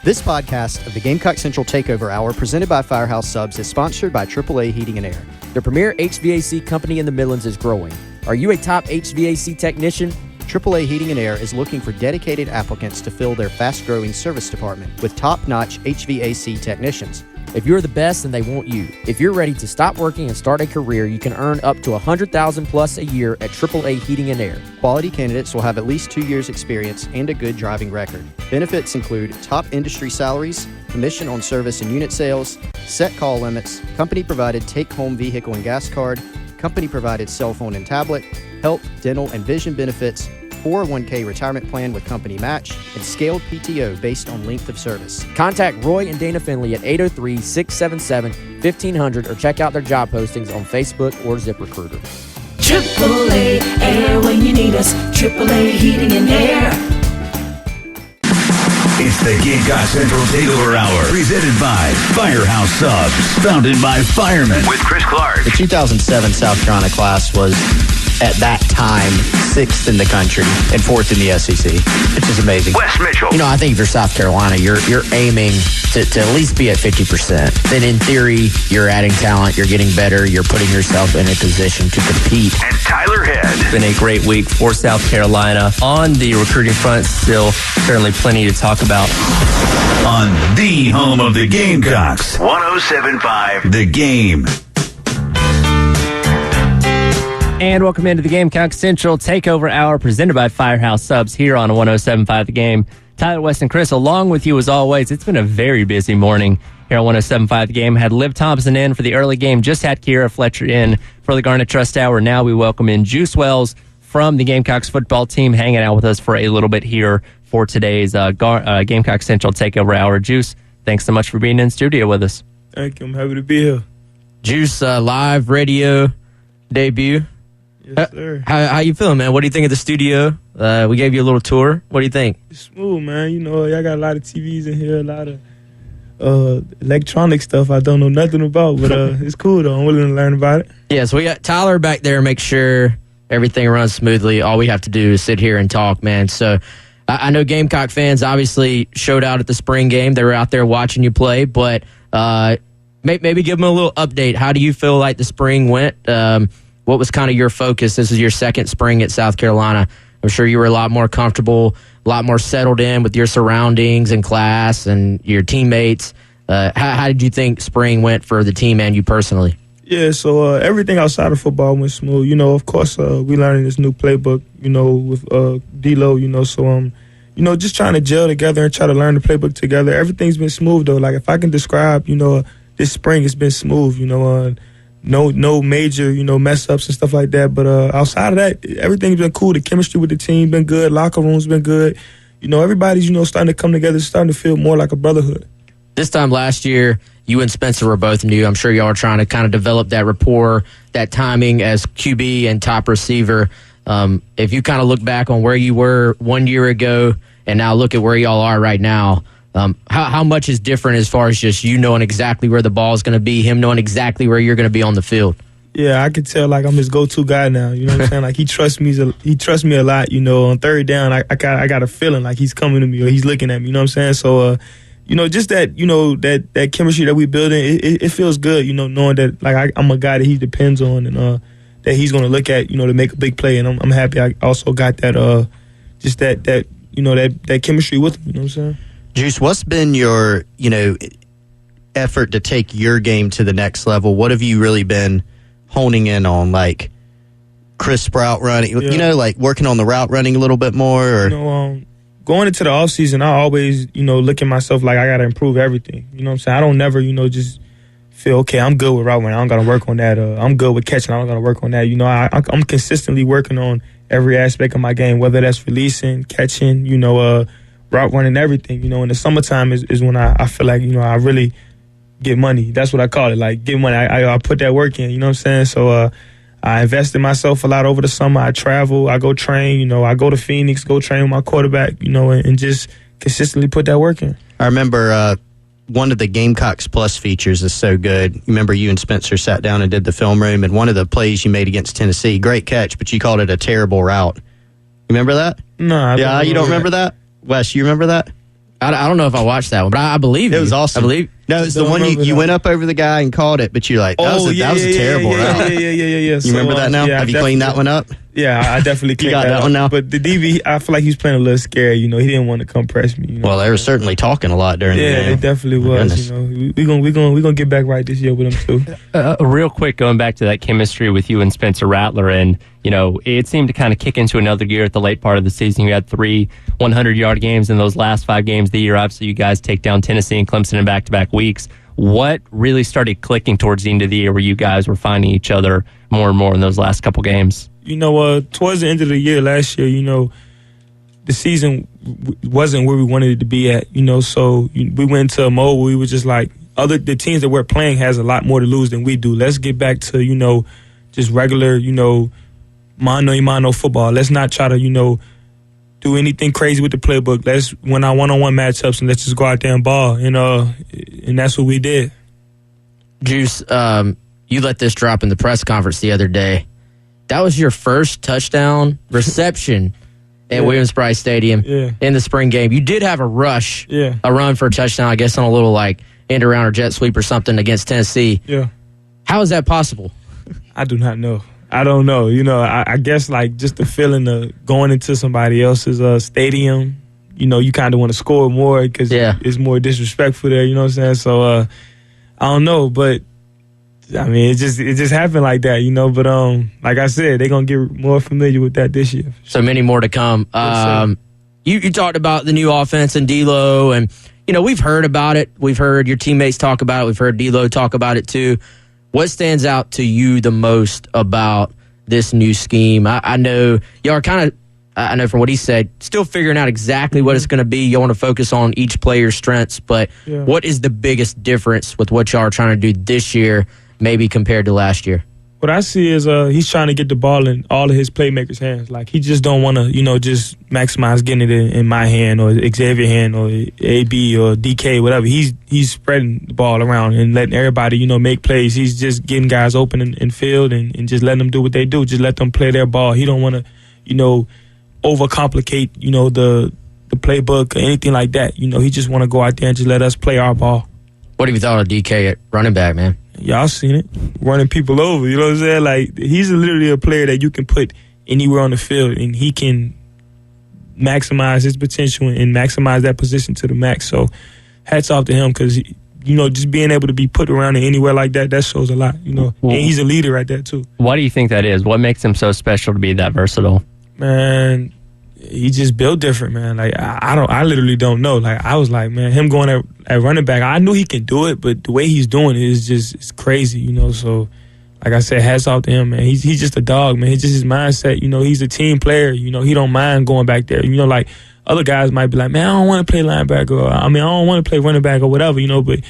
This podcast of the Gamecock Central Takeover Hour presented by Firehouse Subs is sponsored by AAA Heating and Air. The premier HVAC company in the Midlands is growing. Are you a top HVAC technician? AAA Heating and Air is looking for dedicated applicants to fill their fast-growing service department with top-notch HVAC technicians. If you're the best, then they want you. If you're ready to stop working and start a career, you can earn up to $100,000 plus a year at AAA Heating and Air. Quality candidates will have at least 2 years experience and a good driving record. Benefits include top industry salaries, commission on service and unit sales, set call limits, company-provided take-home vehicle and gas card, company-provided cell phone and tablet, health, dental, and vision benefits, 401k retirement plan with company match, and scaled PTO based on length of service. Contact Roy and Dana Finley at 803-677-1500 or check out their job postings on Facebook or ZipRecruiter. AAA Air when you need us. AAA Heating and Air. It's the Gamecock Central Takeover Hour, presented by Firehouse Subs, founded by firemen. With Chris Clark. The 2007 South Carolina class was, at that time, 6th in the country and 4th in the SEC, which is amazing. Wes Mitchell. You know, I think if you're South Carolina, you're aiming to at least be at 50%. Then in theory, you're adding talent, you're getting better, you're putting yourself in a position to compete. And Tyler Head. It's been a great week for South Carolina. On the recruiting front, still certainly plenty to talk about. On the home of the Gamecocks, 107.5 The Game. And welcome into the Gamecock Central Takeover Hour presented by Firehouse Subs here on 107.5 The Game. Tyler, West, and Chris along with you as always. It's been a very busy morning here on 107.5 The Game. Had Liv Thompson in for the early game. Just had Kira Fletcher in for the Garnet Trust Hour. Now we welcome in Juice Wells from the Gamecocks football team hanging out with us for a little bit here for today's Gamecock Central Takeover Hour. Juice, thanks so much for being in studio with us. Thank you. I'm happy to be here. Juice, live radio debut. Yes, sir. How you feeling, man? What do you think of the studio? We gave you a little tour. What do you think? It's smooth, man. You know, y'all got a lot of TVs in here, a lot of electronic stuff I don't know nothing about, but it's cool, though. I'm willing to learn about it. Yeah, so we got Tyler back there, make sure everything runs smoothly. All we have to do is sit here and talk, man. So I know Gamecock fans obviously showed out at the spring game. They were out there watching you play, but maybe give them a little update. How do you feel like the spring went? What was kind of your focus? This is your second spring at South Carolina. I'm sure you were a lot more comfortable, a lot more settled in with your surroundings and class and your teammates. How did you think spring went for the team and you personally? Yeah, so everything outside of football went smooth. You know, of course, we learning this new playbook, you know, with D-Lo, you know, so, you know, just trying to gel together and try to learn the playbook together. Everything's been smooth, though. Like, if I can describe, you know, this spring, it's been smooth, you know, no major, you know, mess ups and stuff like that. But outside of that, everything's been cool. The chemistry with the team been good. Locker room's been good. You know, everybody's, you know, starting to come together, starting to feel more like a brotherhood. This time last year, you and Spencer were both new. I'm sure y'all are trying to kind of develop that rapport, that timing as QB and top receiver. If you kind of look back on where you were 1 year ago and now look at where y'all are right now, how much is different as far as just you knowing exactly where the ball is going to be, him knowing exactly where you're going to be on the field? Yeah, I can tell, like, I'm his go-to guy now. You know what I'm saying? Like, he trusts me a lot. You know, on third down, I got a feeling like he's coming to me or he's looking at me. You know what I'm saying? So, you know, just that, you know, that chemistry that we building, it feels good, you know, knowing that, like, I'm a guy that he depends on and that he's going to look at, you know, to make a big play. And I'm happy I also got that, just that you know, that chemistry with him. You know what I'm saying? Juice, what's been your, you know, effort to take your game to the next level? What have you really been honing in on, like crisp route running, you know, like working on the route running a little bit more? Or? You know, going into the offseason, I always, you know, look at myself like I got to improve everything. You know what I'm saying? I don't never, you know, just feel, okay, I'm good with route running. I don't got to work on that. I'm good with catching. I don't got to work on that. You know, I'm consistently working on every aspect of my game, whether that's releasing, catching, you know, route running, everything. You know, in the summertime is when I feel like, you know, I really get money. That's what I call it, like get money. I put that work in, you know what I'm saying? So I invest in myself a lot over the summer. I travel, I go train, you know, I go to Phoenix, go train with my quarterback, you know, and just consistently put that work in. I remember one of the Gamecocks Plus features is so good. You remember you and Spencer sat down and did the film room, and one of the plays you made against Tennessee, great catch, but you called it a terrible route. You remember that? No. You don't remember that? Wes, you remember that? I don't know if I watched that one, but I believe It was awesome. I believe. No, it's the one you went up over the guy and caught it, but you're like, that was a terrible route. Yeah. You remember that now? Yeah, Have you cleaned that one up? Yeah, I definitely cleaned got that that up. one now? But the DB, I feel like he was playing a little scared. You know, he didn't want to come press me. You know? Well, they were certainly talking a lot during the game. Yeah, it definitely was. Goodness. You know, we gonna get back right this year with him too. Real quick, going back to that chemistry with you and Spencer Rattler, and you know, it seemed to kind of kick into another gear at the late part of the season. You had 3 100-yard games in those last 5 games of the year. Obviously, you guys take down Tennessee and Clemson in back-to-back weeks. What really started clicking towards the end of the year where you guys were finding each other more and more in those last couple games? You know, towards the end of the year last year, you know, the season wasn't where we wanted it to be at. You know, so we went into a mode where we were just like, the teams that we're playing has a lot more to lose than we do. Let's get back to, you know, just regular, you know, mano-a-mano football. Let's not try to, you know, do anything crazy with the playbook. Let's win our one-on-one matchups and let's just go out there and ball. And that's what we did. Juice, you let this drop in the press conference the other day. That was your first touchdown reception at Williams-Brice Stadium in the spring game. You did have a rush, a run for a touchdown, I guess on a little like end around or jet sweep or something against Tennessee. Yeah. How is that possible? I do not know. I don't know. You know, I guess like just the feeling of going into somebody else's stadium, you know, you kind of want to score more because it's more disrespectful there, you know what I'm saying? So I don't know, but I mean, it just happened like that, you know. But like I said, they're gonna get more familiar with that this year. So many more to come. You talked about the new offense and D'Lo, and you know we've heard about it. We've heard your teammates talk about it. We've heard D'Lo talk about it too. What stands out to you the most about this new scheme? I know y'all are kind of, I know from what he said, still figuring out exactly what it's going to be. You want to focus on each player's strengths, but what is the biggest difference with what y'all are trying to do this year, maybe compared to last year? What I see is he's trying to get the ball in all of his playmakers' hands. Like, he just don't want to, you know, just maximize getting it in my hand or Xavier's hand or AB or DK, whatever. He's spreading the ball around and letting everybody, you know, make plays. He's just getting guys open in field and just letting them do what they do. Just let them play their ball. He don't want to, you know, overcomplicate, you know, the playbook or anything like that. You know, he just want to go out there and just let us play our ball. What have you thought of DK at running back, man? Y'all seen it, running people over. You know what I'm saying? Like, he's literally a player that you can put anywhere on the field, and he can maximize his potential and maximize that position to the max. So, hats off to him because, you know, just being able to be put around anywhere like that shows a lot, you know. And he's a leader at that, too. Why do you think that is? What makes him so special to be that versatile? Man, he just built different, man. Like, I literally don't know. Like, I was like, man, him going at running back, I knew he can do it, but the way he's doing it is just, it's crazy, you know. So, like I said, hats off to him, man. He's just a dog, man. It's just his mindset, you know. He's a team player, you know. He don't mind going back there, you know. Like, other guys might be like, man, I don't want to play linebacker, or I don't want to play running back or whatever, you know. But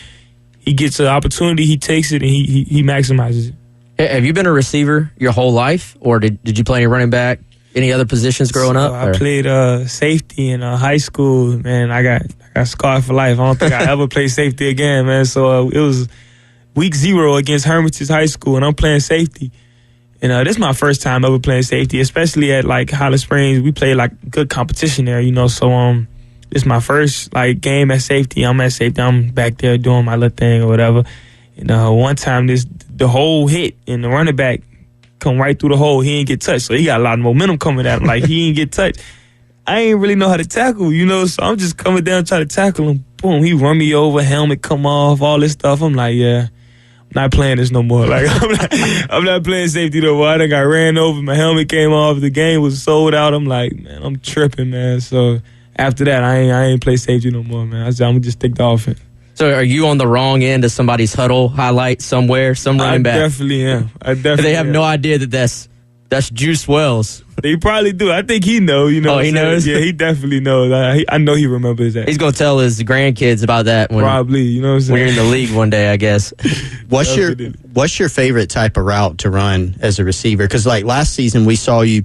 he gets an opportunity, he takes it, and he maximizes it. Have you been a receiver your whole life, or did you play any running back? Any other positions growing up? I played safety in high school. Man, I got scarred for life. I don't think I ever played safety again, man. So it was week 0 against Hermitage High School, and I'm playing safety. And this is my first time ever playing safety, especially at like Hollis Springs. We played like good competition there, you know. So this is my first like game at safety. I'm at safety. I'm back there doing my little thing or whatever. And one time the hole hit and the running back come right through the hole. He didn't get touched. So he got a lot of momentum coming at him. Like, he didn't get touched. I ain't really know how to tackle, you know, so I'm just coming down trying to tackle him. Boom, he run me over, helmet come off, all this stuff. I'm like, yeah, I'm not playing this no more. Like, I'm not playing safety no more. I done got ran over. My helmet came off. The game was sold out. I'm like, man, I'm tripping, man. So after that, I ain't play safety no more, man. I said, I'm going to just stick to offense. So are you on the wrong end of somebody's huddle highlight somewhere, some running back? I definitely am. They have no idea that that's Juice Wells. They probably do. I think he knows. You know. Oh, he knows? Yeah, he definitely knows. I know he remembers that. He's going to tell his grandkids about that probably. You know what I'm saying? When you're in the league one day, I guess. What's your favorite type of route to run as a receiver? Because like last season, we saw you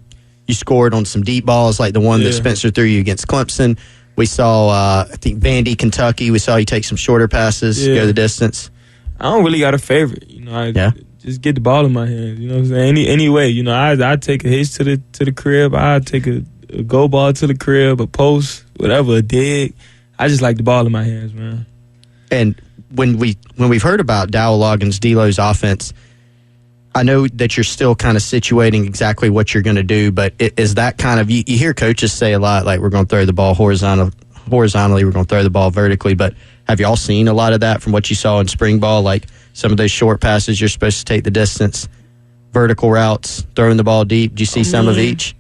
scored on some deep balls, like the one that Spencer threw you against Clemson. We saw, I think, Vandy, Kentucky. We saw you take some shorter passes, go the distance. I don't really got a favorite. You know, I just get the ball in my hands. You know what I'm saying? Any way. You know, I take a hitch to the crib. I take a go ball to the crib, a post, whatever, a dig. I just like the ball in my hands, man. And when we've heard about Dowell Loggins, D'Lo's offense, I know that you're still kind of situating exactly what you're going to do, but is that kind of, you hear coaches say a lot, like we're going to throw the ball horizontally, we're going to throw the ball vertically, but have y'all seen a lot of that from what you saw in spring ball, like some of those short passes you're supposed to take the distance, vertical routes, throwing the ball deep? Do you see some of each?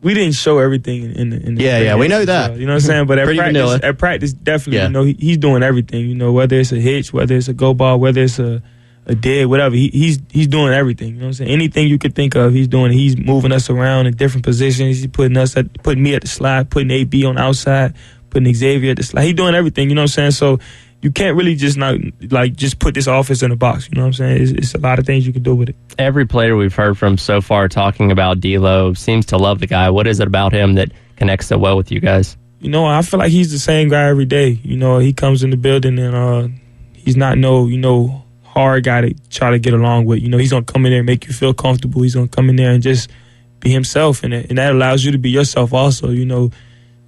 We didn't show everything in the Yeah, we know that. You know what I'm saying? But at practice, definitely, he's doing everything. Whether it's a hitch, whether it's a go ball, whether it's a dead, whatever. He's doing everything. You know what I'm saying? Anything you could think of, he's doing. He's moving us around in different positions. He's putting me at the slide, putting AB on the outside, putting Xavier at the slide. He's doing everything. You know what I'm saying? So you can't really just just put this offense in a box. You know what I'm saying? It's a lot of things you can do with it. Every player we've heard from so far talking about D'Lo seems to love the guy. What is it about him that connects so well with you guys? I feel like he's the same guy every day. He comes in the building and he's not hard guy to try to get along with. He's going to come in there and make you feel comfortable. He's going to come in there and just be himself, and that allows you to be yourself also,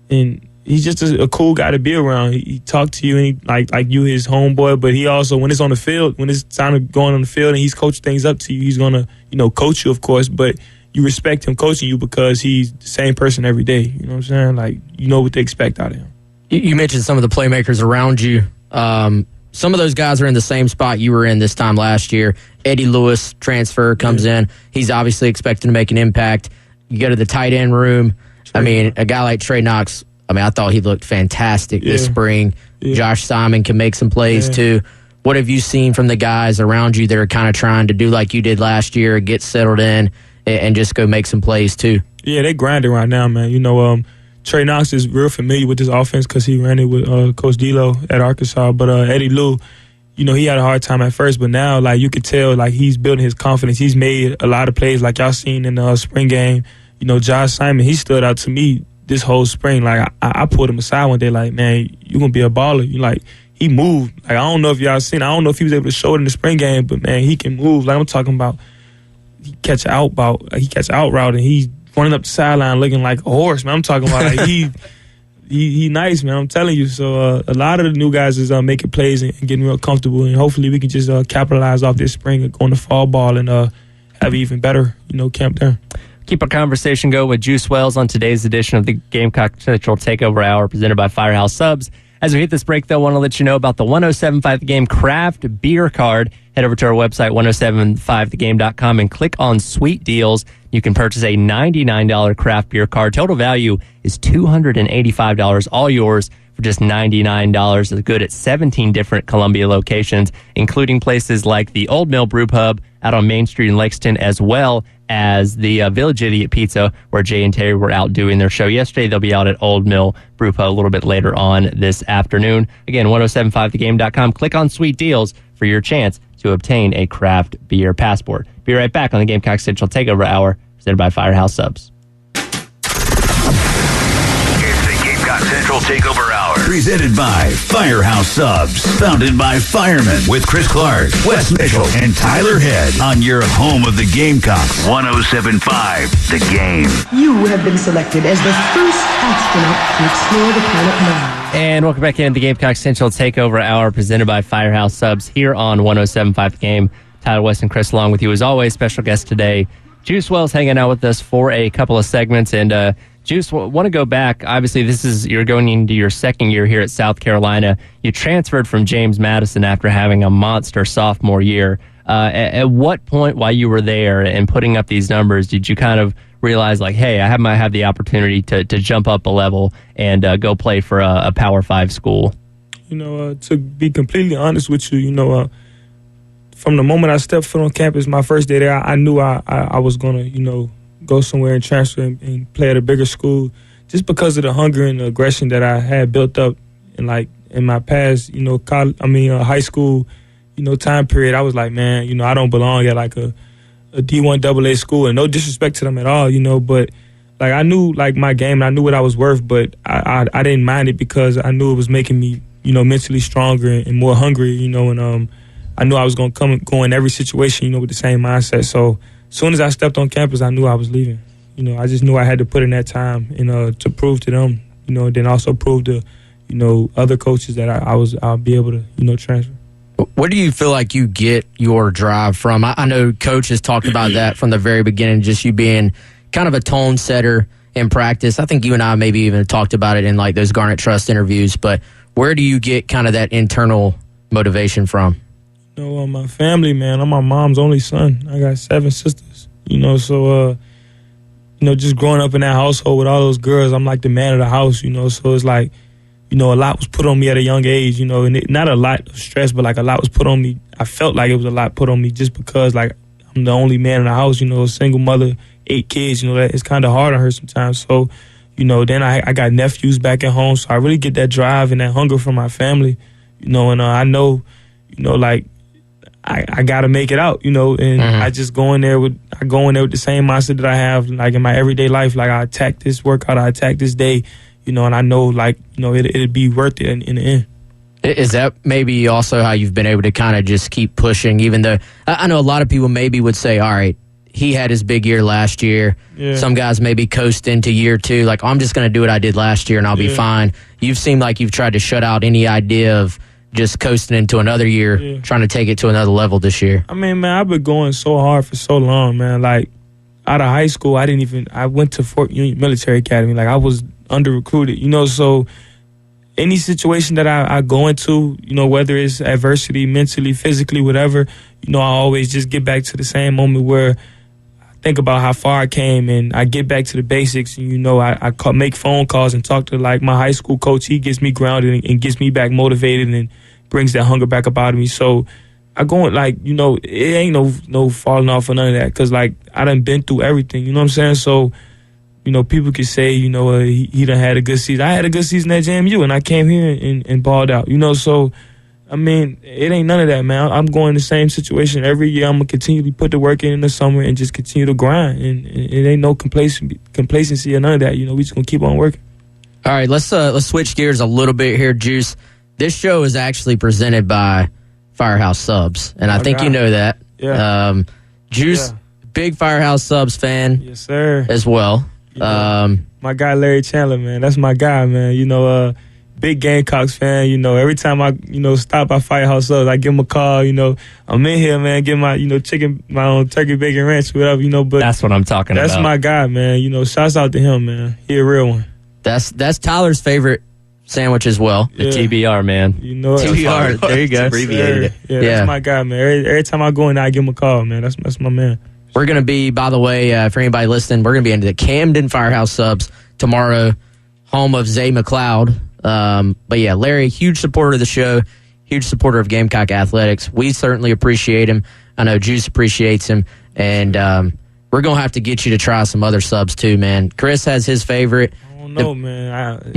and he's just a cool guy to be around. He talk to you and he, like you his homeboy, but he also, when it's on the field, when it's time to go on the field and he's coaching things up to you, he's going to, coach you, of course, but you respect him coaching you because he's the same person every day. You know what I'm saying? Like, you know what to expect out of him. You mentioned some of the playmakers around you. Some of those guys are in the same spot you were in this time last year. Eddie Lewis, transfer, comes in. He's obviously expecting to make an impact. You go to the tight end room. A guy like Trey Knox, I thought he looked fantastic this spring. Yeah. Josh Simon can make some plays too. What have you seen from the guys around you that are kind of trying to do like you did last year, get settled in, and just go make some plays too? Yeah, they grinding right now, man. Trey Knox is real familiar with this offense because he ran it with Coach D'Lo at Arkansas. But Eddie Lou, he had a hard time at first, but now, you could tell, he's building his confidence. He's made a lot of plays, like y'all seen in the spring game. Josh Simon, he stood out to me this whole spring. I pulled him aside one day, man, you're going to be a baller. He moved. I don't know if y'all seen, I don't know if he was able to show it in the spring game, but, man, he can move. I'm talking about he catch an out route, and he's running up the sideline looking like a horse, man. I'm talking about he nice, man. I'm telling you. So a lot of the new guys is making plays and getting real comfortable, and hopefully we can just capitalize off this spring and go into fall ball and have an even better, camp there. Keep our conversation going with Juice Wells on today's edition of the Gamecock Central Takeover Hour presented by Firehouse Subs. As we hit this break, though, I want to let you know about the 107.5 The Game craft beer card. Head over to our website, 1075thegame.com, and click on Sweet Deals. You can purchase a $99 craft beer card. Total value is $285, all yours for just $99. It's good at 17 different Columbia locations, including places like the Old Mill Brew Pub out on Main Street in Lexington, as well as the Village Idiot Pizza, where Jay and Terry were out doing their show yesterday. They'll be out at Old Mill Brew Pub a little bit later on this afternoon. Again, 1075thegame.com. Click on Sweet Deals for your chance to obtain a craft beer passport. Be right back on the Gamecock Central Takeover Hour, presented by Firehouse Subs. It's the Gamecock Central Takeover Hour, presented by Firehouse Subs, founded by firemen with Chris Clark, Wes Mitchell, and Tyler Head on your home of the Gamecocks. 107.5 The Game. You have been selected as the first astronaut to explore the planet Mars. And welcome back into the Gamecock Central Takeover Hour, presented by Firehouse Subs here on 107.5 The Game. Tyler, Wes, and Chris along with you as always. Special guest today, Juice Wells, hanging out with us for a couple of segments. And Juice, want to go back. Obviously, you're going into your second year here at South Carolina. You transferred from James Madison after having a monster sophomore year. At what point while you were there and putting up these numbers did you kind of realize, hey, I might have the opportunity to jump up a level and go play for a Power 5 school? To be completely honest with you, from the moment I stepped foot on campus, my first day there, I knew I was going to, go somewhere and transfer and play at a bigger school, just because of the hunger and the aggression that I had built up in my past, high school, time period. I was like, man, I don't belong at a D1 AA school, and no disrespect to them at all, but I knew my game, and I knew what I was worth, but I didn't mind it because I knew it was making me, mentally stronger and more hungry, and I knew I was going to go in every situation, with the same mindset. So as soon as I stepped on campus, I knew I was leaving. I just knew I had to put in that time and to prove to them, and then also prove to, other coaches that I'll be able to, transfer. Where do you feel like you get your drive from? I know Coach has talked about that from the very beginning, just you being kind of a tone setter in practice. I think you and I maybe even talked about it in like those Garnet Trust interviews, but where do you get kind of that internal motivation from? My family, man. I'm my mom's only son. I got 7 sisters, so, just growing up in that household with all those girls, I'm like the man of the house, so it's like, a lot was put on me at a young age, and not a lot of stress, but like a lot was put on me. I felt like it was a lot put on me just because like I'm the only man in the house, a single mother, 8 kids, that it's kind of hard on her sometimes. So, then I got nephews back at home, so I really get that drive and that hunger from my family, and I know, like I got to make it out, and I just go in there with the same mindset that I have like in my everyday life. Like I attack this workout, I attack this day, and I know like, it'd be worth it in the end. Is that maybe also how you've been able to kind of just keep pushing, even though I know a lot of people maybe would say, all right, he had his big year last year. Yeah. Some guys maybe coast into year 2, like, I'm just going to do what I did last year and I'll be fine. You've seemed like you've tried to shut out any idea of just coasting into another year, trying to take it to another level this year. I mean, man, I've been going so hard for so long, man. Like, out of high school, I went to Fort Union Military Academy. Like, I was under-recruited, so any situation that I go into, whether it's adversity, mentally, physically, whatever, I always just get back to the same moment where I think about how far I came and I get back to the basics. And, I make phone calls and talk to, like, my high school coach. He gets me grounded and gets me back motivated and brings that hunger back up out of me. So I go, like, it ain't no falling off or none of that because, like, I done been through everything. You know what I'm saying? So, people could say, he done had a good season. I had a good season at JMU, and I came here and balled out. So, I mean, it ain't none of that, man. I'm going the same situation every year. I'm going to continually put the work in the summer and just continue to grind. And it ain't no complacency or none of that. We just going to keep on working. All right, let's switch gears a little bit here, Juice. This show is actually presented by Firehouse Subs, and I think you know that. Yeah. Juice, big Firehouse Subs fan. Yes, sir. As well. My guy Larry Chandler, man, that's my guy, man. Big Gamecocks fan. Every time I stop by Firehouse Subs, I give him a call. I'm in here, man, get my chicken, my own turkey bacon ranch, whatever. But that's what I'm talking about. That's my guy, man. Shouts out to him, man. He a real one. That's Tyler's favorite sandwich as well. The TBR, man. TBR. There you go. Abbreviated it. Yeah, that's my guy, man. Every time I go in there, I give him a call, man. That's my man. We're going to be, by the way, for anybody listening, we're going to be into the Camden Firehouse Subs tomorrow, home of Zay McLeod. But yeah, Larry, huge supporter of the show, huge supporter of Gamecock Athletics. We certainly appreciate him. I know Juice appreciates him. And we're going to have to get you to try some other subs too, man. Chris has his favorite. I don't know, man.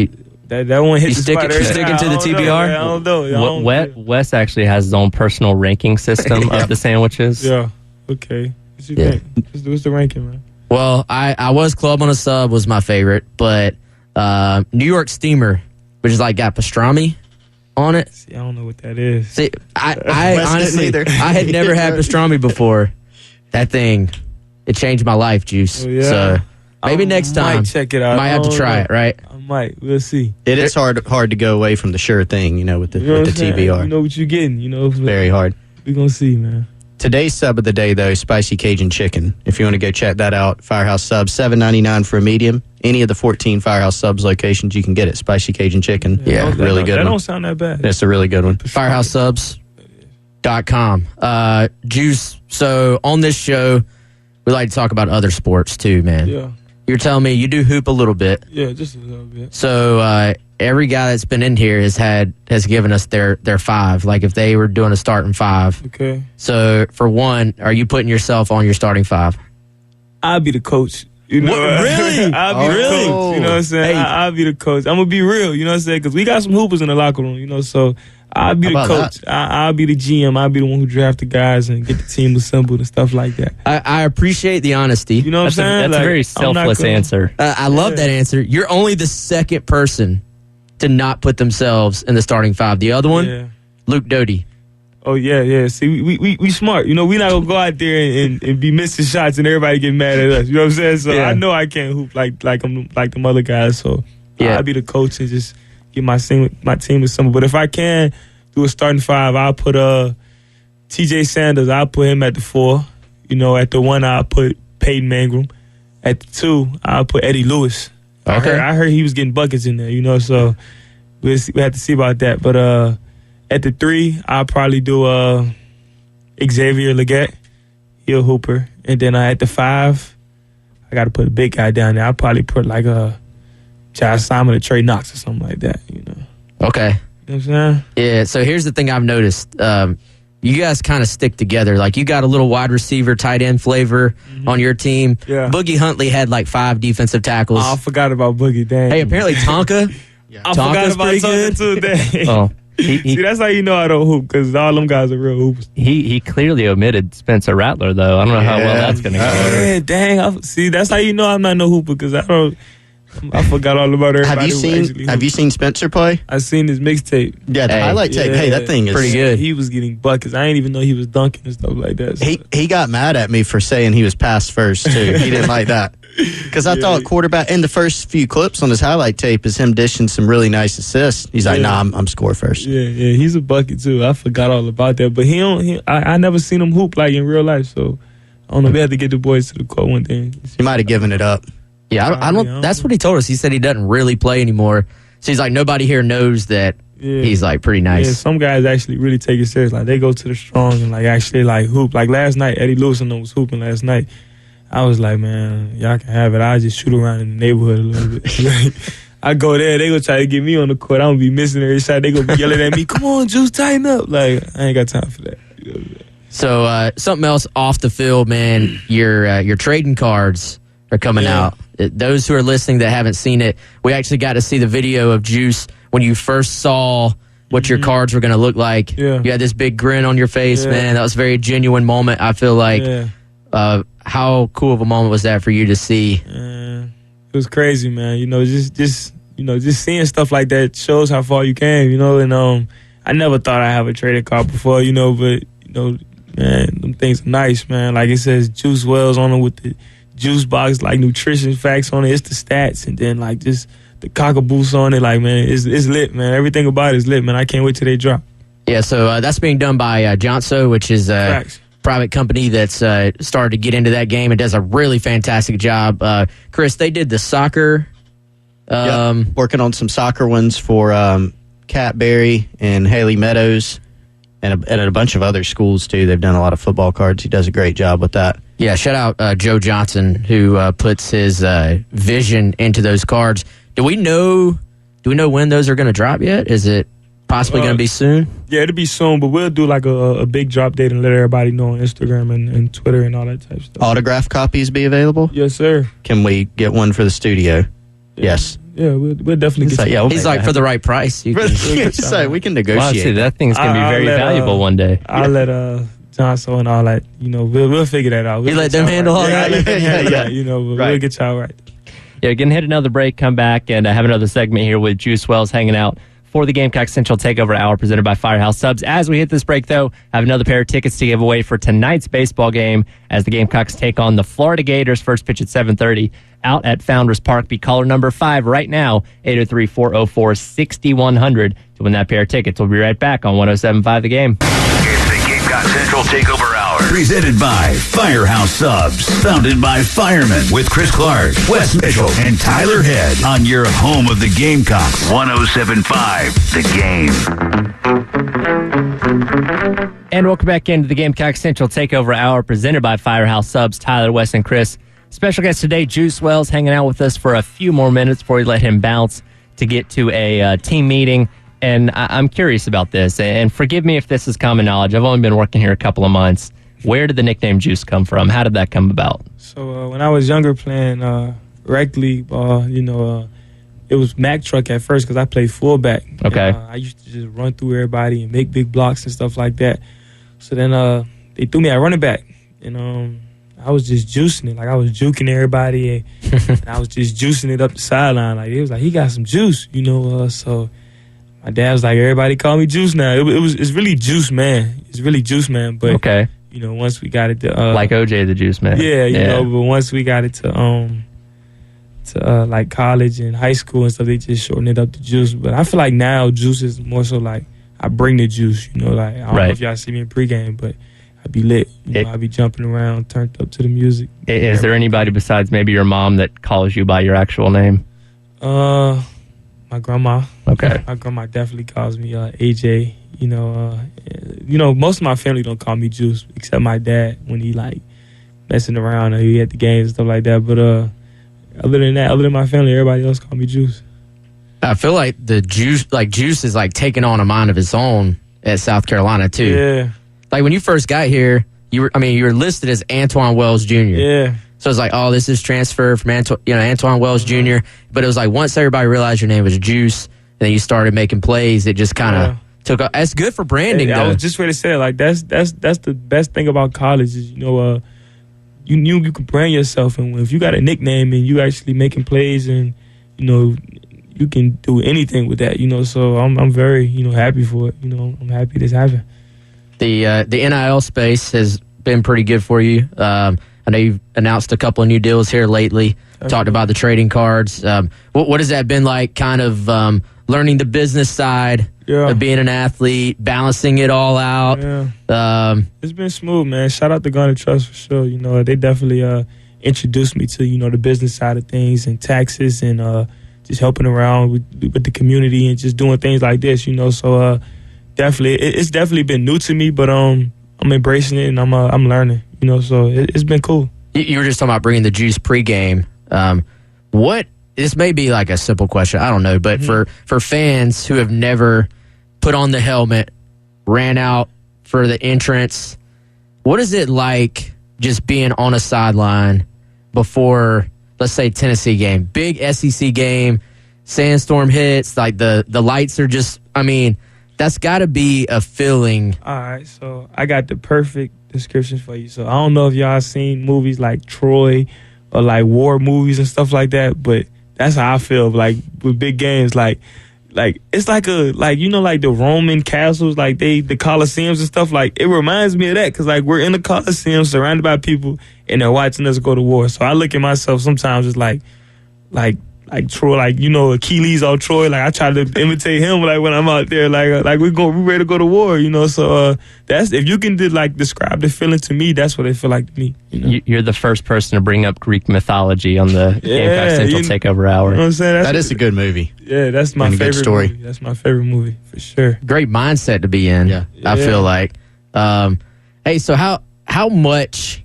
That one hits the spot. You sticking to the TBR? I don't know. Wes actually has his own personal ranking system of the sandwiches. Yeah. Okay. What you think? What's the ranking, man? Well, I was Club on a Sub was my favorite, but New York Steamer, which is like got pastrami on it. See, I don't know what that is. See, I honestly, I had never had pastrami before. That thing, it changed my life, Juice. Oh, yeah. So maybe next time, might check it out. Might have to try it, right? I might. We'll see. It is hard to go away from the sure thing, with the TBR. You know what you're getting, It's very hard. We're going to see, man. Today's sub of the day, though, spicy Cajun chicken. If you want to go check that out, Firehouse Subs, $7.99 for a medium. Any of the 14 Firehouse Subs locations, you can get it. Spicy Cajun chicken. Yeah, really good one. That don't sound that bad. That's a really good one. FirehouseSubs.com. Juice, so on this show, we like to talk about other sports too, man. Yeah. You're telling me you do hoop a little bit. Yeah, just a little bit. So every guy that's been in here has given us their 5. Like if they were doing a starting 5. Okay. So for one, are you putting yourself on your starting 5? I'll be the coach. Really? I'll be the coach. You know what I'm saying? Hey. I'll be the coach. I'm going to be real. You know what I'm saying? Because we got some hoopers in the locker room, so I'll be the coach. I'll be the GM. I'll be the one who draft the guys and get the team assembled and stuff like that. I appreciate the honesty. You know what I'm saying? That's a very selfless answer. I love that answer. You're only the second person to not put themselves in the starting 5. The other one, Luke Doty. Oh, yeah. See, we smart. We not going to go out there and be missing shots and everybody get mad at us. You know what I'm saying? So I know I can't hoop like them other guys. So I'll be the coach and just get my team with something. But if I can do a starting five, I'll put T.J. Sanders. I'll put him at the 4. At the 1, I'll put Peyton Mangrum. At the 2, I'll put Eddie Lewis. Okay. I heard he was getting buckets in there, so we have to see about that. But at the 3, I'll probably do Xavier Legette. He a hooper. And then at the 5, I got to put a big guy down there. I'll probably put like Josh Simon or Trey Knox or something like that, Okay. You know what I'm saying? Yeah, so here's the thing I've noticed. You guys kind of stick together. Like, you got a little wide receiver, tight end flavor on your team. Yeah. Boogie Huntley had like 5 defensive tackles. Oh, I forgot about Boogie. Dang. Hey, apparently Tonka. I forgot about Tonka too. Dang. Oh, See, that's how you know I don't hoop, because all them guys are real hoopers. he clearly omitted Spencer Rattler, though. I don't know how well that's going to go. Yeah, dang. See, that's how you know I'm not no hooper, because I forgot all about everybody. Have you seen Spencer play? I seen his mixtape. Yeah, the highlight tape. Hey, that thing is pretty good. He was getting buckets. I didn't even know he was dunking and stuff like that. So. He got mad at me for saying he was pass first too. He didn't like that because I thought quarterback in the first few clips on his highlight tape is him dishing some really nice assists. He's like, nah, I'm score first. Yeah, he's a bucket too. I forgot all about that, but I never seen him hoop like in real life. So I don't know. We had to get the boys to the court one day. He might have given it up. Yeah, I don't. That's what he told us. He said he doesn't really play anymore. So he's like, nobody here knows that he's like pretty nice. Yeah, some guys actually really take it serious. Like, they go to the strong and like actually like hoop. Like last night, Eddie Lewis and them was hooping last night. I was like, man, y'all can have it. I'll just shoot around in the neighborhood a little bit. I go there, they gonna try to get me on the court. I'm gonna be missing every shot. They gonna be yelling at me, come on, Juice, tighten up. Like, I ain't got time for that. So something else off the field, man. Your trading cards are coming out. Those who are listening that haven't seen it, we actually got to see the video of Juice when you first saw what your cards were going to look like. Yeah. You had this big grin on your face, man. That was a very genuine moment. I feel like how cool of a moment was that for you to see? It was crazy, man. Just seeing stuff like that shows how far you came, and I never thought I'd have a trading card before, but man, them things are nice, man. Like, it says Juice Wells on it with the juice box, like nutrition facts on it. It's the stats, and then like just the cockaboose on it. Like, man, it's lit, man. Everything about it is lit, man. I can't wait till they drop. Yeah, so that's being done by Johnso, which is a private company that's started to get into that game and does a really fantastic job. Chris, they did the soccer. Working on some soccer ones for Cat Berry and Haley Meadows and a bunch of other schools, too. They've done a lot of football cards. He does a great job with that. Yeah, shout out Joe Johnson, who puts his vision into those cards. Do we know when those are going to drop yet? Is it possibly going to be soon? Yeah, it'll be soon, but we'll do like a big drop date and let everybody know on Instagram and Twitter and all that type of stuff. Autograph copies be available? Yes, sir. Can we get one for the studio? Yes. Yeah, we'll definitely get you. He's like, for the right price. You can, we can negotiate. Wow, that thing's going to be very valuable one day. I'll let Johnson and all that, we'll figure that out. You let them handle all that? We'll get y'all right. Yeah, gonna hit another break, come back, and have another segment here with Juice Wells hanging out for the Gamecock Central Takeover Hour presented by Firehouse Subs. As we hit this break, though, I have another pair of tickets to give away for tonight's baseball game as the Gamecocks take on the Florida Gators. First pitch at 7:30 out at Founders Park. Be caller number 5 right now, 803-404-6100 to win that pair of tickets. We'll be right back on 107.5 The Game. It's the Gamecock Central Takeover Hour. Presented by Firehouse Subs. Founded by firemen with Chris Clark, Wes Mitchell, and Tyler Head on your home of the Gamecocks. 107.5 The Game. And welcome back into the Gamecock Central Takeover Hour presented by Firehouse Subs. Tyler, Wes, and Chris. Special guest today, Juice Wells, hanging out with us for a few more minutes before we let him bounce to get to a team meeting. And I'm curious about this, and forgive me if this is common knowledge. I've only been working here a couple of months. Where did the nickname Juice come from? How did that come about? So when I was younger playing rec league ball, it was Mack truck at first because I played fullback. Okay. And, I used to just run through everybody and make big blocks and stuff like that. So then they threw me at running back, and I was just juicing it. Like, I was juking everybody, and I was just juicing it up the sideline. Like, it was like, he got some juice, so my dad was like, everybody call me Juice now. It's really Juice Man. It's really Juice Man. But okay. Once we got it to like OJ the Juice Man. Yeah, but once we got it to to like college and high school and stuff, they just shorten it up to Juice. But I feel like now Juice is more so like I bring the juice, you know, like I don't know if y'all see me in pregame, but I be lit. You know, I be jumping around, turned up to the music. Is there anybody besides maybe your mom that calls you by your actual name? My grandma. Okay. My grandma definitely calls me AJ. You know, most of my family don't call me Juice except my dad when he like messing around or he at the games and stuff like that. But other than that, other than my family, everybody else call me Juice. I feel like Juice is like taking on a mind of its own at South Carolina too. Yeah. Like when you first got here, you were listed as Antoine Wells Jr. Yeah. So it's like, oh, this is transfer from Antoine Wells Jr. But it was like once everybody realized your name was Juice, and then you started making plays, it just kind of took off. That's good for branding, though. I was just ready to say, like, that's the best thing about college is, you know, you can brand yourself, and if you got a nickname and you actually making plays, and you know, you can do anything with that, you know. So I'm very, you know, happy for it. You know, I'm happy this happened. The NIL space has been pretty good for you. I know you've announced a couple of new deals here lately. Talked about the trading cards. What has that been like, kind of learning the business side of being an athlete, balancing it all out? Yeah. It's been smooth, man. Shout out to Gunner Trust for sure. You know, they definitely introduced me to, you know, the business side of things and taxes and just helping around with the community and just doing things like this, you know. So definitely, it's definitely been new to me, but I'm embracing it and I'm learning. You know, so it's been cool. You were just talking about bringing the juice pregame. This may be like a simple question, I don't know, but for fans who have never put on the helmet, ran out for the entrance, what is it like just being on a sideline before, let's say, Tennessee game, big SEC game, sandstorm hits, like the lights are just, I mean, that's got to be a feeling. All right, so I got the perfect description for you. So I don't know if y'all seen movies like Troy or like war movies and stuff like that, but that's how I feel like with big games. Like it's like you know, like the Roman castles, like the Colosseums and stuff. Like it reminds me of that because like we're in the Colosseum surrounded by people and they're watching us go to war. So I look at myself sometimes as like Troy, like, you know, Achilles or Troy. Like I try to imitate him, like when I'm out there, like we ready to go to war, you know. So that's, if you can describe the feeling to me, that's what it feel like to me. You know? You're the first person to bring up Greek mythology on the Gamecock Central Takeover Hour. You know what I'm saying? That is a good movie. Yeah, that's my favorite story. Movie. That's my favorite movie for sure. Great mindset to be in. Yeah. I feel like. Hey, so how much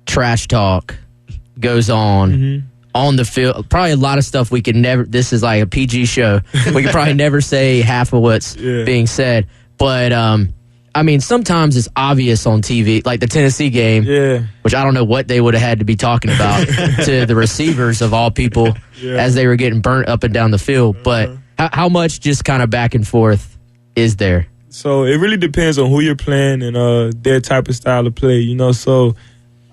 trash talk goes on on the field? Probably a lot of stuff we could never. This is like a PG show. We could probably never say half of what's being said. But I mean, sometimes it's obvious on TV, like the Tennessee game, which I don't know what they would have had to be talking about to the receivers of all people as they were getting burnt up and down the field. But how much just kind of back and forth is there? So it really depends on who you're playing and their type of style of play, you know. So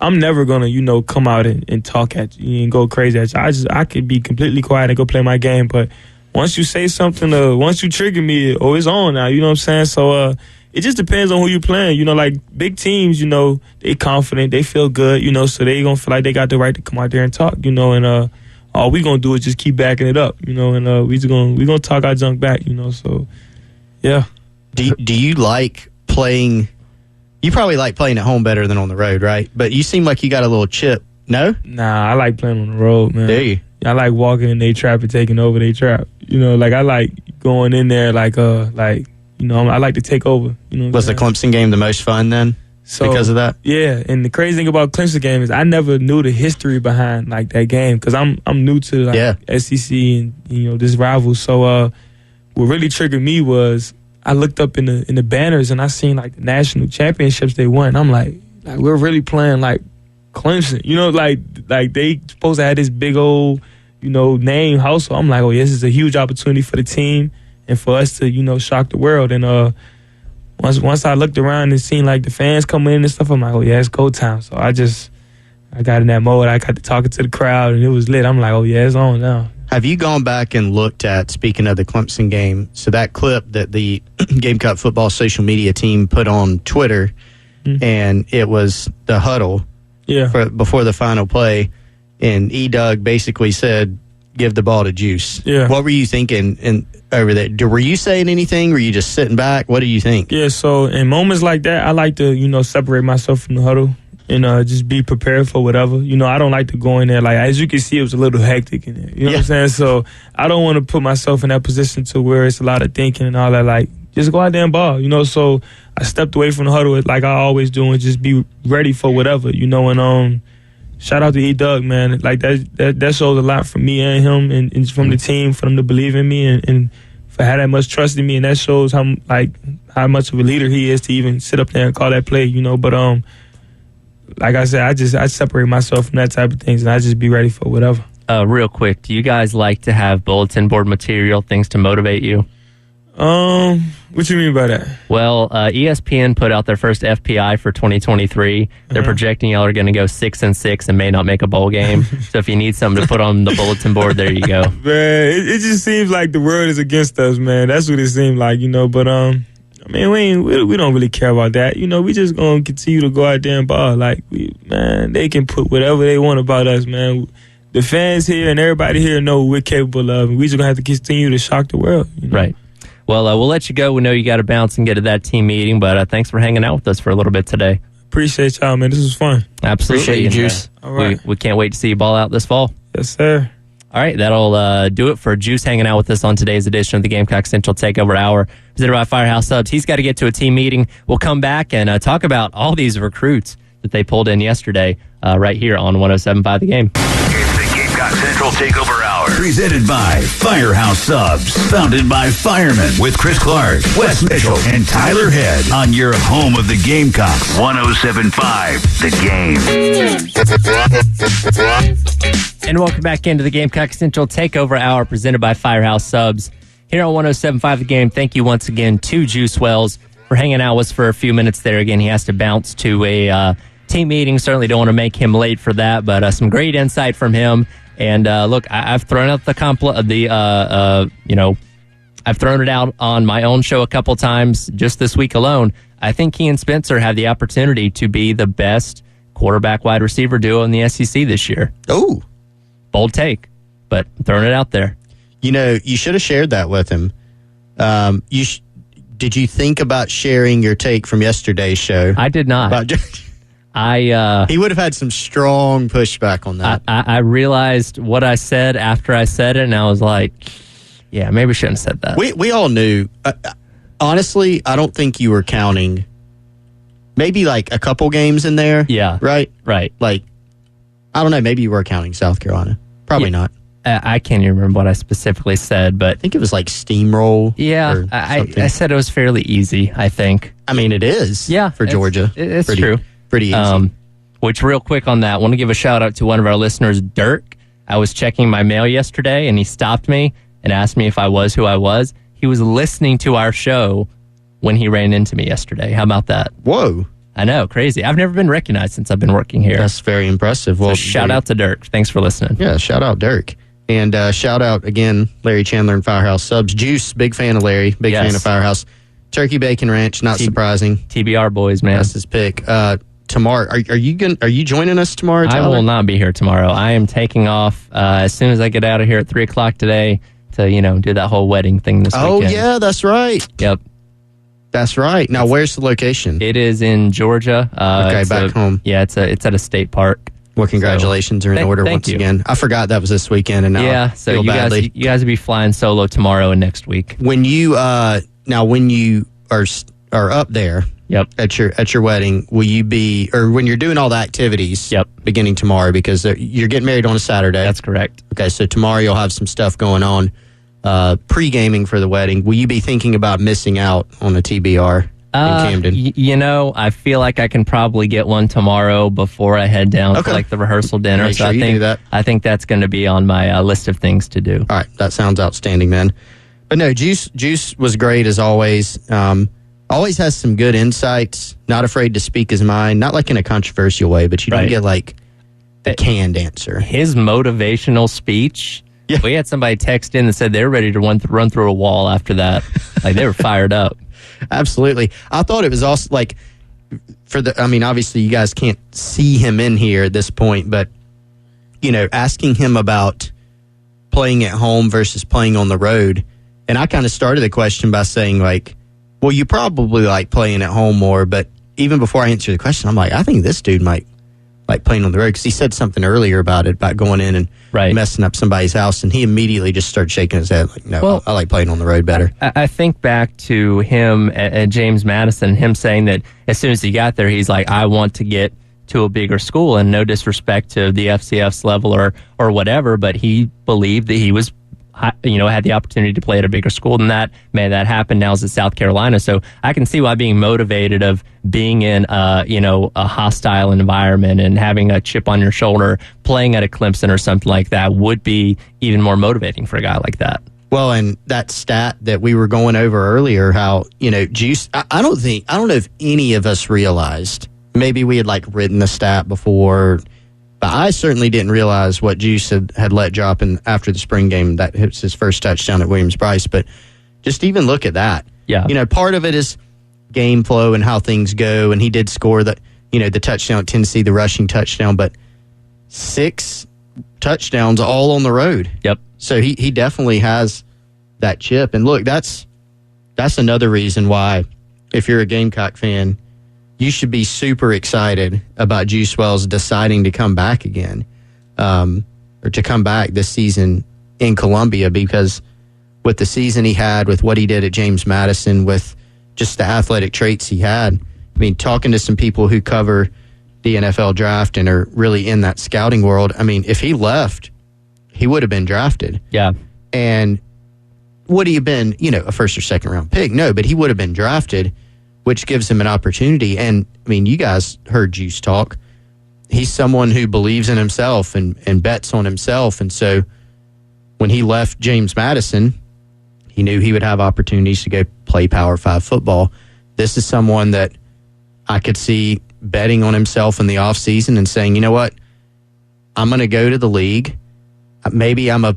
I'm never gonna, you know, come out and talk at you and go crazy at you. I could be completely quiet and go play my game. But once you say something, once you trigger me, it's on now. You know what I'm saying? So it just depends on who you're playing. You know, like big teams, you know, they confident, they feel good, you know, so they gonna feel like they got the right to come out there and talk, you know, and all we gonna do is just keep backing it up, you know, and we gonna talk our junk back, you know. So yeah. Do you like playing? You probably like playing at home better than on the road, right? But you seem like you got a little chip. No? Nah, I like playing on the road, man. Do you? I like walking in their trap and taking over their trap. You know, like I like going in there like you know, I like to take over. You know, was the Clemson game the most fun then? So, because of that? Yeah, and the crazy thing about Clemson game is I never knew the history behind like that game because I'm new to like SEC and, you know, this rival. So what really triggered me was I looked up in the banners and I seen like the national championships they won. I'm like we're really playing like Clemson, you know, like they supposed to have this big old, you know, name household. I'm like, oh, this is a huge opportunity for the team and for us to, you know, shock the world. And once I looked around and seen like the fans coming in and stuff, I'm like, oh yeah, it's go time. So I got in that mode. I got to talking to the crowd and it was lit. I'm like, oh yeah, it's on now. Have you gone back and looked at, speaking of the Clemson game, so that clip that the Gamecock football social media team put on Twitter, and it was the huddle before the final play, and E-Doug basically said, give the ball to Juice. Yeah. What were you thinking over there? Were you saying anything? Were you just sitting back? What do you think? Yeah, so in moments like that, I like to, separate myself from the huddle and just be prepared for whatever. I don't like to go in there. Like, as you can see, it was a little hectic in there. You know what I'm saying? So I don't want to put myself in that position to where it's a lot of thinking and all that. Like, just go out there and ball, So I stepped away from the huddle like I always do and just be ready for whatever, and shout out to E-Doug, man. Like, that shows a lot from me and him and from the team, for them to believe in me and for having that much trust in me. And that shows how much of a leader he is to even sit up there and call that play, But like I said, I separate myself from that type of things, and I just be ready for whatever. Real quick, do you guys like to have bulletin board material, things to motivate you? What you mean by that? Well, ESPN put out their first FPI for 2023. They're projecting y'all are going to go 6-6 and may not make a bowl game. So if you need something to put on the bulletin board, there you go. Man, it just seems like the world is against us, man. That's what it seems like, But we don't really care about that. We just gonna continue to go out there and ball. Like, they can put whatever they want about us, man. The fans here and everybody here know what we're capable of, and we just gonna have to continue to shock the world. Right. Well, we'll let you go. We know you got to bounce and get to that team meeting, but thanks for hanging out with us for a little bit today. Appreciate y'all, man. This was fun. Absolutely. Appreciate you, Juice. All right. We can't wait to see you ball out this fall. Yes, sir. All right, that'll do it for Juice hanging out with us on today's edition of the Gamecock Central Takeover Hour, presented by Firehouse Subs. He's got to get to a team meeting. We'll come back and talk about all these recruits that they pulled in yesterday right here on 107.5 The Game. It's the Gamecock Central Takeover Hour. Presented by Firehouse Subs. Founded by firemen with Chris Clark, Wes Mitchell, and Tyler Head on your home of the Gamecocks. 107.5 The Game. And welcome back into the Gamecock Central Takeover Hour, presented by Firehouse Subs. Here on 107.5 The Game, thank you once again to Juice Wells for hanging out with us for a few minutes there. Again, he has to bounce to a team meeting. Certainly don't want to make him late for that, but some great insight from him. And look, I've thrown out I've thrown it out on my own show a couple times just this week alone. I think he and Spencer have the opportunity to be the best quarterback wide receiver duo in the SEC this year. Oh, bold take, but throwing it out there. You should have shared that with him. Did you think about sharing your take from yesterday's show? I did not. He would have had some strong pushback on that. I realized what I said after I said it, and I was like, yeah, maybe I shouldn't have said that. We all knew. Honestly, I don't think you were counting maybe like a couple games in there. Yeah. Right? Right. Like, I don't know, maybe you were counting South Carolina. Probably not. I can't even remember what I specifically said, but I think it was like steamroll. Yeah, I said it was fairly easy, I think. I mean, it is. Yeah, for Georgia. It's true. Pretty easy. Which, real quick on that, I want to give a shout out to one of our listeners, Dirk. I was checking my mail yesterday, and he stopped me and asked me if I was who I was. He was listening to our show when he ran into me yesterday. How about that? Whoa. I know, crazy. I've never been recognized since I've been working here. That's very impressive. Well, so shout out to Dirk. Thanks for listening. Yeah, shout out Dirk. And shout out again, Larry Chandler and Firehouse Subs. Juice, big fan of Larry, big fan of Firehouse. Turkey Bacon Ranch, not surprising. TBR boys, man. That's his pick. Tomorrow, are you joining us tomorrow, Tyler? I will not be here tomorrow. I am taking off as soon as I get out of here at 3:00 today to do that whole wedding thing this weekend. Oh yeah, that's right. Yep. That's right. Now, where's the location? It is in Georgia. Okay, back home. Yeah, it's at a state park. Well, congratulations are in order once again. I forgot that was this weekend, and now I feel badly. You guys will be flying solo tomorrow and next week. When you are up there, yep, at your wedding, will you be, or when you're doing all the activities, yep, beginning tomorrow, because you're getting married on a Saturday. That's correct. Okay, so tomorrow you'll have some stuff going on, pre-gaming for the wedding. Will you be thinking about missing out on a TBR? In Camden. I feel like I can probably get one tomorrow before I head down for the rehearsal dinner. Make sure you do that. I think that's going to be on my list of things to do. All right, that sounds outstanding, man. But no, Juice was great as always. Always has some good insights. Not afraid to speak his mind. Not like in a controversial way, but you don't get like the canned answer. His motivational speech. Yeah. We had somebody text in that said they were ready to run through a wall after that. Like they were fired up. Absolutely. I thought it was also like obviously you guys can't see him in here at this point, but asking him about playing at home versus playing on the road. And I kind of started the question by saying, like, well, you probably like playing at home more. But even before I answer the question, I'm like, I think this dude might like playing on the road, because he said something earlier about it, about going in and messing up somebody's house. And he immediately just started shaking his head like, no, I like playing on the road better. I think back to him at James Madison, him saying that as soon as he got there, he's like, I want to get to a bigger school, and no disrespect to the FCF's level or whatever, but he believed that he was, had the opportunity to play at a bigger school than that. Man, that happened. Now is at South Carolina. So I can see why being motivated of being in a hostile environment and having a chip on your shoulder, playing at a Clemson or something like that would be even more motivating for a guy like that. Well, and that stat that we were going over earlier, how, Juice, I don't know if any of us realized. Maybe we had like written the stat before, but I certainly didn't realize what Juice had let drop in after the spring game. That hits his first touchdown at Williams-Brice. But just even look at that. Yeah. Part of it is game flow and how things go. And he did score the touchdown at Tennessee, the rushing touchdown, but 6 touchdowns all on the road. Yep. So he definitely has that chip. And look, that's another reason why, if you're a Gamecock fan, you should be super excited about Juice Wells deciding to come back again, or to come back this season in Columbia, because with the season he had, with what he did at James Madison, with just the athletic traits he had, I mean, talking to some people who cover the NFL draft and are really in that scouting world, I mean, if he left, he would have been drafted. Yeah. And would he have been, a first or second round pick? No, but he would have been drafted, which gives him an opportunity. And, I mean, you guys heard Juice talk. He's someone who believes in himself and bets on himself. And so when he left James Madison, he knew he would have opportunities to go play Power 5 football. This is someone that I could see betting on himself in the offseason and saying, you know what, I'm going to go to the league. Maybe I'm a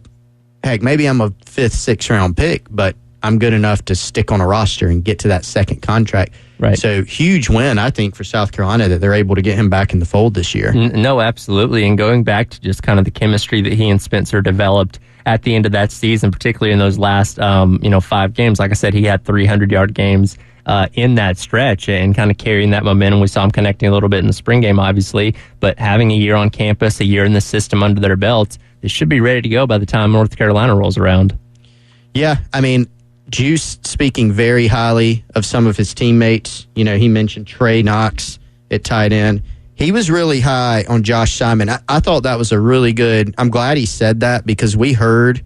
5th, 6th round pick, but I'm good enough to stick on a roster and get to that second contract. Right. So huge win, I think, for South Carolina that they're able to get him back in the fold this year. No, absolutely. And going back to just kind of the chemistry that he and Spencer developed at the end of that season, particularly in those last 5 games. Like I said, he had 300-yard games in that stretch and kind of carrying that momentum. We saw him connecting a little bit in the spring game, obviously, but having a year on campus, a year in the system under their belts, they should be ready to go by the time North Carolina rolls around. Yeah, I mean, Juice speaking very highly of some of his teammates. He mentioned Trey Knox at tight end. He was really high on Josh Simon. I thought that was a really good. I'm glad he said that, because we heard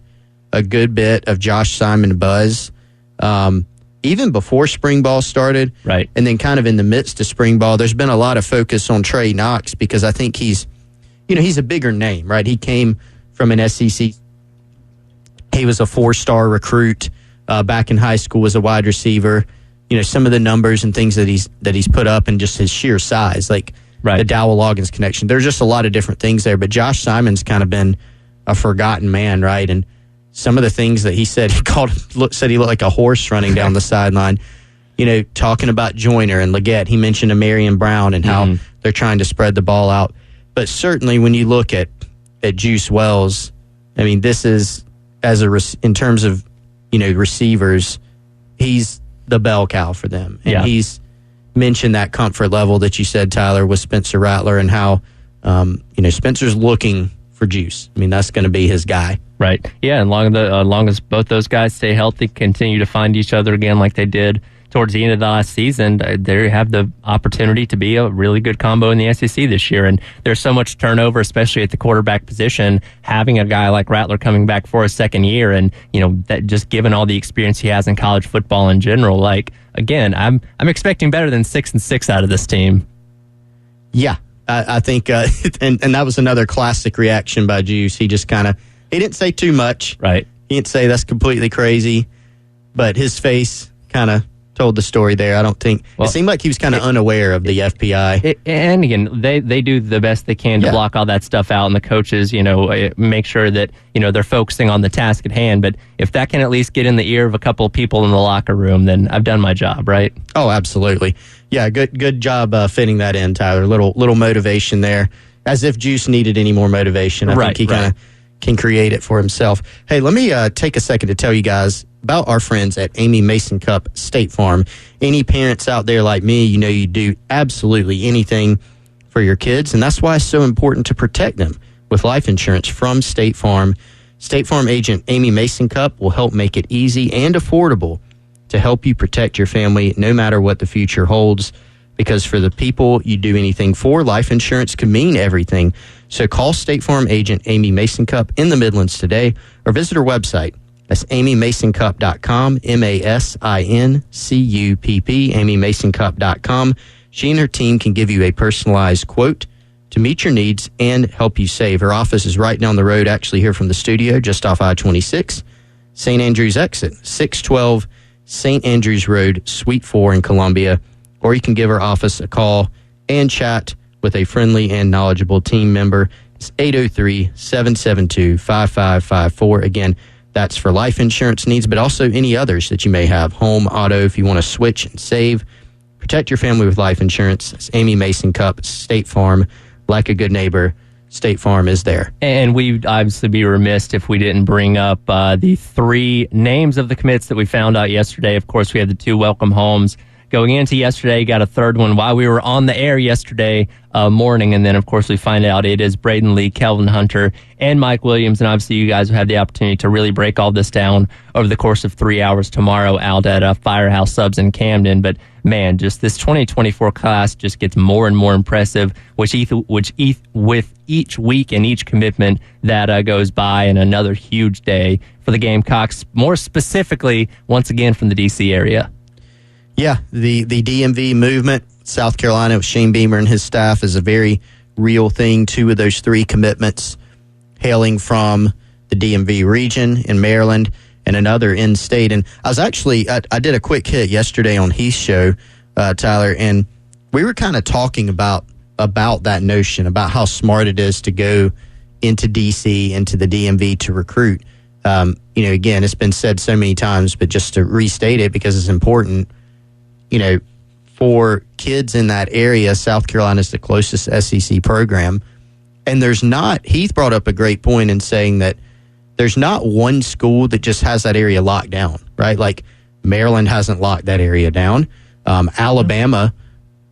a good bit of Josh Simon buzz even before spring ball started. Right. And then kind of in the midst of spring ball, there's been a lot of focus on Trey Knox, because I think he's a bigger name, right? He came from an SEC. He was a 4-star recruit. Back in high school, was a wide receiver. Some of the numbers and things that he's put up, and just his sheer size, like the Dowell Loggins connection. There's just a lot of different things there. But Josh Simon's kind of been a forgotten man, right? And some of the things that he said, said he looked like a horse running down the sideline. Talking about Joyner and Leggett. He mentioned Amarian Brown and how they're trying to spread the ball out. But certainly when you look at Juice Wells, I mean, this is in terms of receivers, he's the bell cow for them. And he's mentioned that comfort level that you said, Tyler, with Spencer Rattler, and how, Spencer's looking for Juice. I mean, that's going to be his guy. Right. Yeah, and long as both those guys stay healthy, continue to find each other again like they did towards the end of the last season, they have the opportunity to be a really good combo in the SEC this year. And there's so much turnover, especially at the quarterback position. Having a guy like Rattler coming back for a second year, and that just given all the experience he has in college football in general, like, again, I'm expecting better than 6-6 out of this team. Yeah, I think, and that was another classic reaction by Juice. He just he didn't say too much. Right. He didn't say that's completely crazy, but his face kind of told the story there. I don't think it seemed like he was kind of unaware of the FPI. And again, they do the best they can to block all that stuff out, and the coaches, make sure that they're focusing on the task at hand. But if that can at least get in the ear of a couple of people in the locker room, then I've done my job, right? Oh, absolutely. Yeah, good job fitting that in, Tyler. Little motivation there, as if Juice needed any more motivation. I think he kind of can create it for himself. Hey, let me take a second to tell you guys about our friends at Amy Mason Cup State Farm. Any parents out there like me, you know you do absolutely anything for your kids, and that's why it's so important to protect them with life insurance from State Farm. State Farm agent Amy Mason Cup will help make it easy and affordable to help you protect your family no matter what the future holds. Because for the people you do anything for, life insurance can mean everything. So call State Farm agent Amy Mason Cup in the Midlands today or visit her website. That's amymasoncup.com, MASINCUPP, amymasoncup.com. She and her team can give you a personalized quote to meet your needs and help you save. Her office is right down the road, actually here from the studio, just off I-26, St. Andrews exit, 612 St. Andrews Road, Suite 4 in Columbia. Or you can give her office a call and chat with a friendly and knowledgeable team member. It's 803-772-5554. Again, that's for life insurance needs, but also any others that you may have. Home, auto, if you want to switch and save. Protect your family with life insurance. It's Amy Mason Cup, State Farm. Like a good neighbor, State Farm is there. And we'd obviously be remiss if we didn't bring up the 3 names of the commits that we found out yesterday. Of course, we had the 2 welcome homes going into yesterday, got a third one while we were on the air yesterday morning. And then, of course, we find out it is Braden Lee, Kelvin Hunter, and Mike Williams. And obviously, you guys will have the opportunity to really break all this down over the course of 3 hours tomorrow out at Firehouse Subs in Camden. But, man, just this 2024 class just gets more and more impressive, with each week and each commitment that goes by, and another huge day for the Gamecocks, more specifically, once again, from the D.C. area. Yeah, the DMV movement, South Carolina with Shane Beamer and his staff is a very real thing. 2 of those 3 commitments hailing from the DMV region in Maryland and another in-state. And I was actually, I did a quick hit yesterday on Heath's show, Tyler, and we were kind of talking about that notion, about how smart it is to go into D.C., into the DMV to recruit. Again, it's been said so many times, but just to restate it because it's important, for kids in that area, South Carolina is the closest SEC program. And Heath brought up a great point in saying that there's not one school that just has that area locked down, right? Like Maryland hasn't locked that area down. Alabama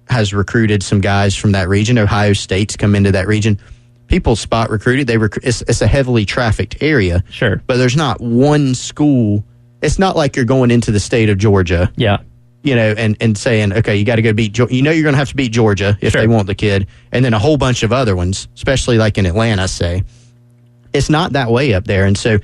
has recruited some guys from that region. Ohio State's come into that region. People spot recruited. It's a heavily trafficked area. Sure. But there's not one school. It's not like you're going into the state of Georgia. Yeah. And saying, okay, you got to go beat, you're going to have to beat Georgia if they want the kid. And then a whole bunch of other ones, especially like in Atlanta, say. It's not that way up there. And so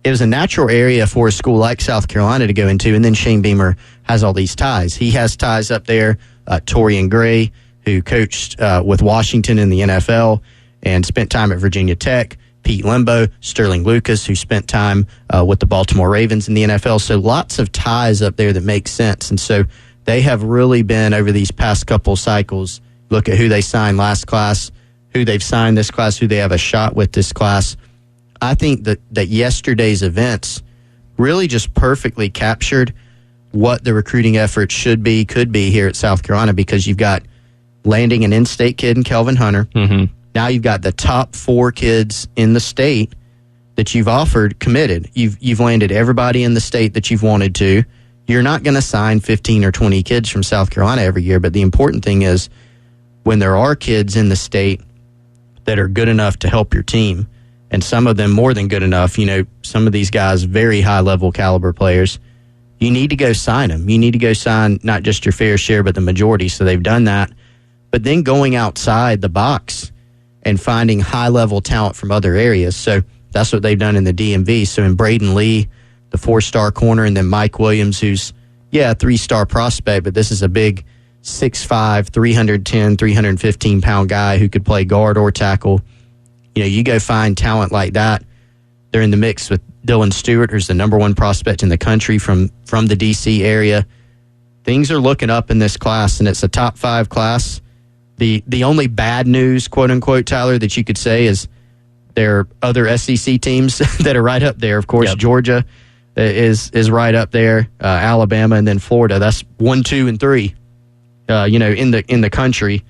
it was a natural area for a school like South Carolina to go into. And then Shane Beamer has all these ties. He has ties up there. Torian Gray, who coached with Washington in the NFL and spent time at Virginia Tech. Pete Limbo, Sterling Lucas, who spent time with the Baltimore Ravens in the NFL. So lots of ties up there that make sense. And so they have really been, over these past couple cycles, look at who they signed last class, who they've signed this class, who they have a shot with this class. I think that yesterday's events really just perfectly captured what the recruiting effort could be here at South Carolina, because you've got landing an in-state kid in Kelvin Hunter. Mm-hmm. Now you've got the top 4 kids in the state that you've offered committed. You've landed everybody in the state that you've wanted to. You're not going to sign 15 or 20 kids from South Carolina every year, but the important thing is when there are kids in the state that are good enough to help your team, and some of them more than good enough, some of these guys, very high-level caliber players, you need to go sign them. You need to go sign not just your fair share, but the majority. So they've done that. But then going outside the box and finding high-level talent from other areas. So that's what they've done in the DMV. So in Braden Lee, the 4-star corner, and then Mike Williams, who's, a 3-star prospect, but this is a big 6'5", 310, 315-pound guy who could play guard or tackle. You go find talent like that. They're in the mix with Dylan Stewart, who's the number 1 prospect in the country from the D.C. area. Things are looking up in this class, and it's a top 5 class. The only bad news, quote unquote, Tyler, that you could say is there are other SEC teams that are right up there. Of course, Georgia is right up there, Alabama, and then Florida. That's 1, 2, and 3. In the country.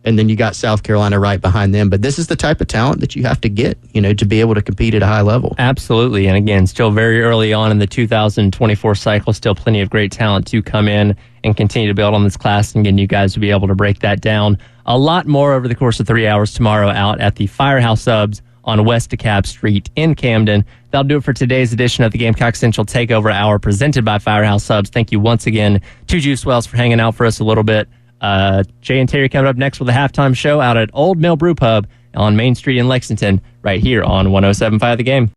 and then you got South Carolina right behind them. But this is the type of talent that you have to get, to be able to compete at a high level. Absolutely. And again, still very early on in the 2024 cycle, still plenty of great talent to come in and continue to build on this class. And again, you guys will be able to break that down a lot more over the course of 3 hours tomorrow out at the Firehouse Subs on West DeKalb Street in Camden. That'll do it for today's edition of the Gamecock Central Takeover Hour presented by Firehouse Subs. Thank you once again to Juice Wells for hanging out for us a little bit. Jay and Terry coming up next with a halftime show out at Old Mill Brew Pub on Main Street in Lexington, right here on 107.5 The Game.